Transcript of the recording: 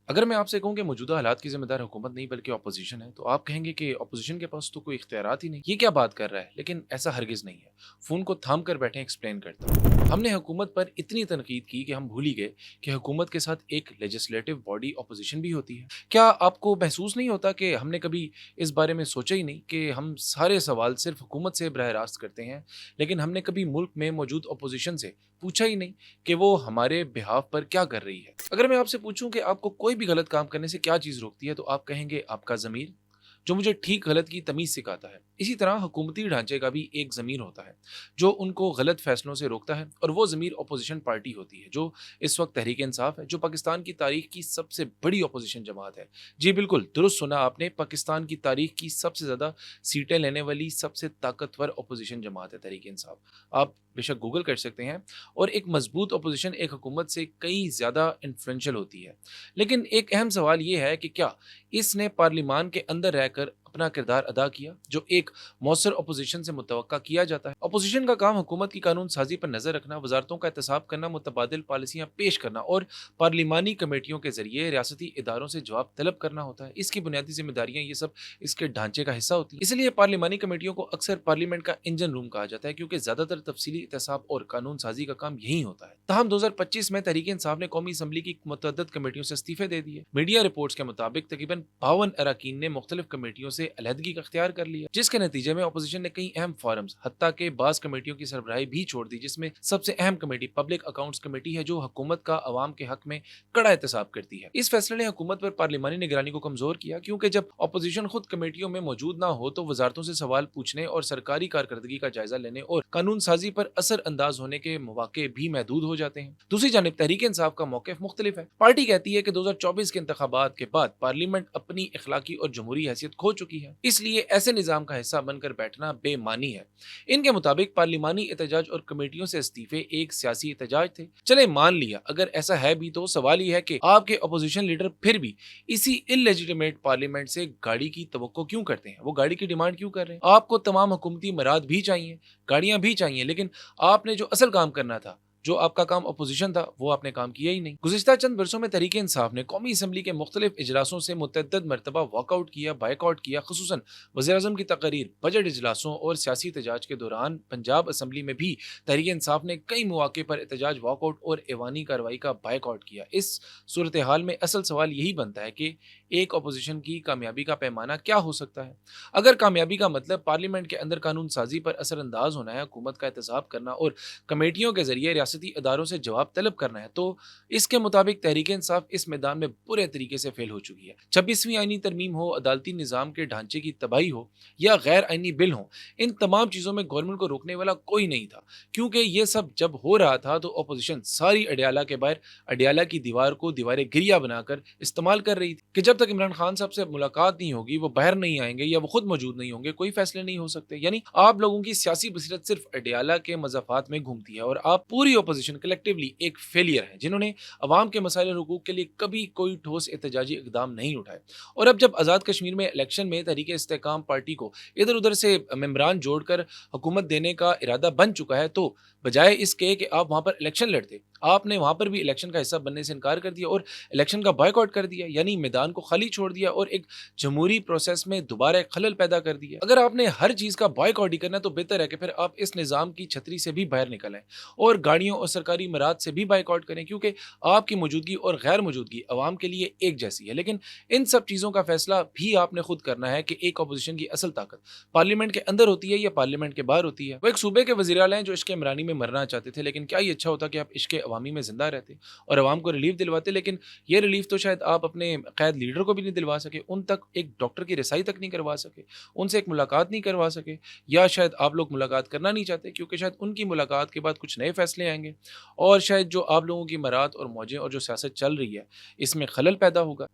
अगर मैं आपसे कहूँ कि मौजूदा हालात की ज़िम्मेदार हुकूमत नहीं बल्कि अपोज़िशन है, तो आप कहेंगे कि अपोज़िशन के पास तो कोई इख्तियारात ही नहीं। ये क्या बात कर रहा है? लेकिन ऐसा हरगिज़ नहीं है। फ़ोन को थाम कर बैठें, एक्सप्लेन करता हूँ। हमने हुकूमत पर इतनी तनकीद की कि हम भूल ही गए कि हुकूमत के साथ एक लेजिस्लेटिव बॉडी अपोज़िशन भी होती है। क्या आपको महसूस नहीं होता कि हमने कभी इस बारे में सोचा ही नहीं कि हम सारे सवाल सिर्फ़ हुकूमत से बराह रास्त करते हैं, लेकिन हमने कभी मुल्क में मौजूद अपोज़िशन से पूछा ही नहीं कि वो हमारे बिहाफ़ पर क्या कर रही है? अगर मैं आपसे पूछूँ कि आपको कोई भी गलत काम करने से क्या चीज़ रोकती है, तो आप कहेंगे आपका ज़मीर, जो मुझे ठीक गलत की तमीज़ सिखाता है। इसी तरह हुकूमती ढांचे का भी एक ज़मीर होता है, जो उनको गलत फ़ैसलों से रोकता है और वो ज़मीर अपोज़िशन पार्टी होती है, जो इस वक़्त तहरीक-ए-इंसाफ़ है, जो पाकिस्तान की तारीख़ की सबसे बड़ी अपोज़िशन जमात है। जी बिल्कुल, दुरुस्त सुना आपने, पाकिस्तान की तारीख़ की सबसे ज़्यादा सीटें लेने वाली सबसे ताकतवर अपोज़िशन जमात है तहरीक-ए-इंसाफ़। आप बेशक गूगल कर सकते हैं और एक मज़बूत अपोज़िशन एक हुकूमत से कई ज़्यादा इन्फ्लुएंशियल होती है। लेकिन एक अहम सवाल ये है कि क्या इसने पार्लिमान के अंदर रहकर अपना किरदार अदा किया, जो एक मौसर अपोज़िशन से मुतवक्का किया जाता है। अपोज़िशन का काम हुकूमत की कानून साज़ी पर नज़र रखना, वज़ारतों का एहतसाब करना, मुतबादिल पॉलिसियाँ पेश करना और पार्लिमानी कमेटियों के ज़रिए रियासती इदारों से जवाब तलब करना होता है। इसकी बुनियादी ज़िम्मेदारियाँ ये सब इसके ढांचे का हिस्सा होती हैं। इसलिए पार्लिमानी कमेटियों को अक्सर पार्लियामेंट का इंजन रूम कहा जाता है, क्योंकि ज़्यादातर तफसीली एहतसाब और कानून साज़ी का काम यही होता है। ताहम 2025 में तहरीक-ए-इंसाफ ने कौमी असम्बली की मुतअद्दिद कमेटियों से इस्तीफे दे दिए। मीडिया रिपोर्ट्स के मुताबिक तकरीबन 52 अरकान ने मुख्तलिफ कमेटियों से अलहदगी का इख्तियार कर लिया, जिसके नतीजे में अपोजिशन ने कई अहम फोरम्स, हत्ता के बाज़ कमेटियों की सरबराही भी छोड़ दी, जिसमें सबसे अहम कमेटी पब्लिक अकाउंट्स कमेटी है, जो हुकूमत का अवाम के हक में कड़ा एहतसाब करती है। इस फैसले ने हुकूमत पर पार्लिमानी निगरानी को कमजोर किया, क्योंकि जब अपोजिशन खुद कमेटियों में मौजूद ना हो तो वजारतों से सवाल पूछने और सरकारी कारकर्दगी का जायजा लेने और कानून साजी पर असर अंदाज होने के मौके भी महदूद हो जाते हैं। दूसरी जानब तहरीक इंसाफ का मौक़िफ़ मुख्तलिफ है। पार्टी कहती है कि 2024 के इंतखाबात के बाद पार्लियामेंट अपनी इखलाकी और जमहूरी हैसियत खो चुकी है, इसलिए ऐसे निज़ाम का हिस्सा बनकर बैठना बेमानी है। इनके मुताबिक पार्लिमानी एहतजाज और कमेटियों से इस्तीफे एक सियासी एहतजाज थे। चले मान लिया, अगर ऐसा है भी तो सवाल यह है कि आपके अपोजिशन लीडर फिर भी इसी इलेजिटिमेट पार्लियामेंट से गाड़ी की तवक्को क्यों करते हैं? वो गाड़ी की डिमांड क्यों कर रहे हैं? आपको तमाम हुकूमती मराद भी चाहिए, गाड़ियां भी चाहिए, लेकिन आपने जो असल काम करना था, जो आपका काम अपोजिशन था, वो आपने काम किया ही नहीं। गुज़िश्ता चंद बरसों में तहरीक इंसाफ ने कौमी असम्बली के मुख्तलिफ इजलासों से मुतअद्दिद मरतबा वॉकआउट किया, बायकॉट किया, खुसूसन वज़ीर-ए-आज़म की तक़रीर, बजट इजलासों और सियासी एहतजाज के दौरान पंजाब असम्बली में भी तहरीक इंसाफ ने कई मौके पर एहतजाज, वॉकआउट और ऐवानी कार्रवाई का बायकॉट किया। इस सूरत हाल में असल सवाल यही बनता है कि एक अपोजिशन की कामयाबी का पैमाना क्या हो सकता है? अगर कामयाबी का मतलब पार्लियामेंट के अंदर कानून साजी पर असरअंदाज होना है, हुकूमत का एहतसाब करना और कमेटियों के जरिए रियासती इदारों से जवाब तलब करना है, तो इसके मुताबिक तहरीक इंसाफ इस मैदान में बुरे तरीके से फेल हो चुकी है। 26वीं आईनी तरमीम हो, अदालती निज़ाम के ढांचे की तबाही हो या गैर आईनी बिल हो, इन तमाम चीज़ों में गवर्नमेंट को रोकने वाला कोई नहीं था, क्योंकि ये सब जब हो रहा था तो अपोजिशन सारी अडियाला के बाहर अडियाला की दीवार को दीवार गिरिया बनाकर इस्तेमाल कर रही थी कि जब तक इमरान खान साहब से मुलाकात नहीं होगी, वो बाहर नहीं आएंगे या वो खुद मौजूद नहीं होंगे, कोई फैसले नहीं हो सकते। यानी आप लोगों की सियासी बसीरत सिर्फ अडियाला के मज़ाफ़ात में घूमती है और आप पूरी अपोजिशन कलेक्टिवली एक फेलियर है, जिन्होंने अवाम के मसाइल और हुकूक के लिए कभी कोई ठोस एहतजाजी इकदाम नहीं उठाए। और अब जब आज़ाद कश्मीर में इलेक्शन में तहरीक इस्तेकाम पार्टी को इधर उधर से मेम्बरान जोड़कर हुकूमत देने का इरादा बन चुका है, तो बजाय इसके कि आप वहां पर इलेक्शन लड़ते, आपने वहां पर भी इलेक्शन का हिस्सा बनने से इनकार कर दिया और इलेक्शन का बॉयकॉट कर दिया, यानी मैदान को खाली छोड़ दिया और एक जमहूरी प्रोसेस में दोबारा एक खलल पैदा कर दिया। अगर आपने हर चीज का बॉयकॉट ही करना है, तो बेहतर है कि फिर आप इस निज़ाम की छतरी से भी बाहर निकल आएं और गाड़ियों और सरकारी मराद से भी बॉयकॉट करें, क्योंकि आपकी मौजूदगी और गैर मौजूदगी अवाम के लिए एक जैसी है। लेकिन इन सब चीज़ों का फैसला भी आपने खुद करना है कि एक अपोजिशन की असल ताकत पार्लियामेंट के अंदर होती है या पार्लियामेंट के बाहर होती है। वो एक सूबे के वज़ीर आला हैं जो इश्क इमरानी में मरना चाहते थे, लेकिन क्या ये अच्छा होता कि आप इश्क अवामी में जिंदा रहते और अवाम को रिलीफ दिलवाते? लेकिन ये रिलीफ तो शायद आप अपने कैद लीडर को भी नहीं दिलवा सके, उन तक एक डॉक्टर की रसाई तक नहीं करवा सके, उनसे एक मुलाकात नहीं करवा सके, या शायद आप लोग मुलाकात करना नहीं चाहते क्योंकि शायद उनकी मुलाकात के बाद कुछ नए फैसले आएंगे और शायद जो आप लोगों की मराद और मौजें और जो सियासत चल रही है, इसमें खलल पैदा होगा।